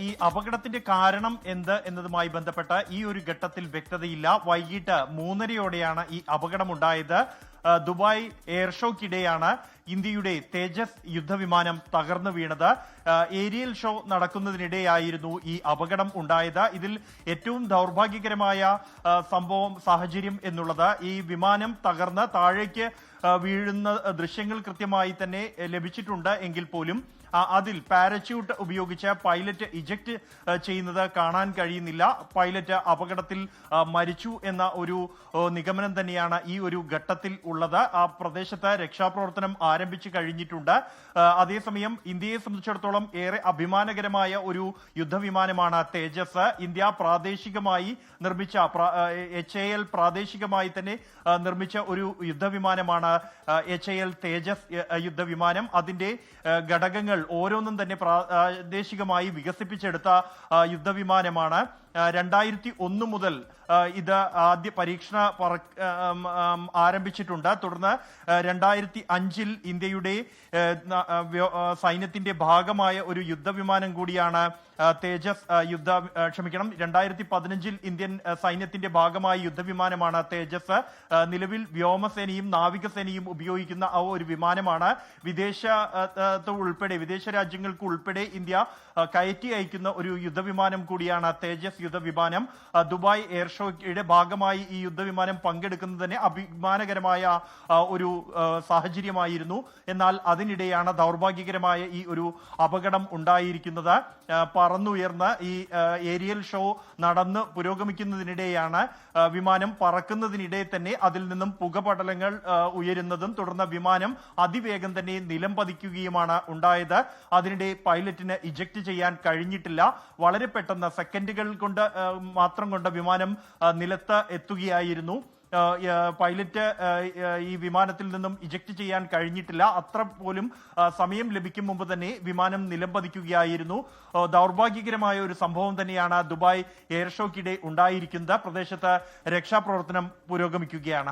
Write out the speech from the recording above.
ഈ അപകടത്തിന്റെ കാരണം എന്ത് എന്നതുമായി ബന്ധപ്പെട്ട ഈ ഒരു ഘട്ടത്തിൽ വ്യക്തതയില്ല. വൈകിട്ട് 3:30യോടെയാണ് ഈ അപകടമുണ്ടായത്. ദുബായ് എയർ ഷോയ്ക്കിടെയാണ് ഇന്ത്യയുടെ തേജസ് യുദ്ധവിമാനം തകർന്നു വീണത്. ഏരിയൽ ഷോ നടക്കുന്നതിനിടെയായിരുന്നു ഈ അപകടം ഉണ്ടായത്. ഇതിൽ ഏറ്റവും ദൗർഭാഗ്യകരമായ സാഹചര്യം എന്നുള്ളത് ഈ വിമാനം തകർന്ന് താഴേക്ക് വീഴുന്ന ദൃശ്യങ്ങൾ കൃത്യമായി തന്നെ ലഭിച്ചിട്ടുണ്ട് എങ്കിൽ പോലും അതിൽ പാരച്യൂട്ട് ഉപയോഗിച്ച് പൈലറ്റ് ഇജക്ട് ചെയ്യുന്നത് കാണാൻ കഴിയുന്നില്ല. പൈലറ്റ് അപകടത്തിൽ മരിച്ചു എന്ന ഒരു നിഗമനം തന്നെയാണ് ഈ ഒരു ഘട്ടത്തിൽ ഉള്ളത്. ആ പ്രദേശത്ത് രക്ഷാപ്രവർത്തനം ആരംഭിച്ചു കഴിഞ്ഞിട്ടുണ്ട്. അതേസമയം ഇന്ത്യയെ സംബന്ധിച്ചിടത്തോളം ഏറെ അഭിമാനകരമായ ഒരു യുദ്ധവിമാനമാണ് തേജസ്. ഇന്ത്യ പ്രാദേശികമായി നിർമ്മിച്ച HAL പ്രാദേശികമായി തന്നെ നിർമ്മിച്ച ഒരു യുദ്ധവിമാനമാണ് HAL തേജസ് യുദ്ധവിമാനം. അതിന്റെ ഘടകങ്ങൾ ഓരോന്നും തന്നെ പ്രാദേശികമായി വികസിപ്പിച്ചെടുത്ത യുദ്ധവിമാനമാണ്. 2001 മുതൽ ഇത് ആദ്യ പരീക്ഷണ ആരംഭിച്ചിട്ടുണ്ട്. തുടർന്ന് 2005 ഇന്ത്യയുടെ സൈന്യത്തിന്റെ ഭാഗമായ ഒരു യുദ്ധവിമാനം കൂടിയാണ് തേജസ് 2015 ഇന്ത്യൻ സൈന്യത്തിന്റെ ഭാഗമായ യുദ്ധവിമാനമാണ് തേജസ്. നിലവിൽ വ്യോമസേനയും നാവികസേനയും ഉപയോഗിക്കുന്ന ആ ഒരു വിമാനമാണ്. വിദേശ രാജ്യങ്ങൾക്ക് ഉൾപ്പെടെ ഇന്ത്യ കയറ്റി അയക്കുന്ന ഒരു യുദ്ധവിമാനം കൂടിയാണ് തേജസ് യുദ്ധവിമാനം. ദുബായ് എയർ ഷോയുടെ ഭാഗമായി ഈ യുദ്ധവിമാനം പങ്കെടുക്കുന്നത് തന്നെ അഭിമാനകരമായ ഒരു സാഹചര്യമായിരുന്നു. എന്നാൽ അതിനിടെയാണ് ദൗർഭാഗ്യകരമായ ഈ ഒരു അപകടം ഉണ്ടായിരിക്കുന്നത്. പറന്നുയർന്ന് ഈ ഏരിയൽ ഷോ നടന്ന് പുരോഗമിക്കുന്നതിനിടെയാണ് വിമാനം പറക്കുന്നതിനിടെ തന്നെ അതിൽ നിന്നും പുകപടലങ്ങൾ ഉയരുന്നതും തുടർന്ന് വിമാനം അതിവേഗം തന്നെ നിലം പതിക്കുകയുമാണ് ഉണ്ടായത്. അതിനിടെ പൈലറ്റിന് ഇജക്ട് ചെയ്യാൻ കഴിഞ്ഞിട്ടില്ല. വളരെ പെട്ടെന്ന് സെക്കൻഡുകൾ മാത്രം കൊണ്ട് വിമാനം നിലത്ത് എത്തുകയായിരുന്നു. പൈലറ്റ് ഈ വിമാനത്തിൽ നിന്നും ഇജക്ട് ചെയ്യാൻ കഴിഞ്ഞിട്ടില്ല. അത്ര പോലും സമയം ലഭിക്കും മുമ്പ് തന്നെ വിമാനം നിലംപതിക്കുകയായിരുന്നു. ദൗർഭാഗ്യകരമായ ഒരു സംഭവം തന്നെയാണ് ദുബായ് എയർ ഷോയ്ക്കിടെ ഉണ്ടായിരിക്കുന്നത്. പ്രദേശത്ത് രക്ഷാപ്രവർത്തനം പുരോഗമിക്കുകയാണ്.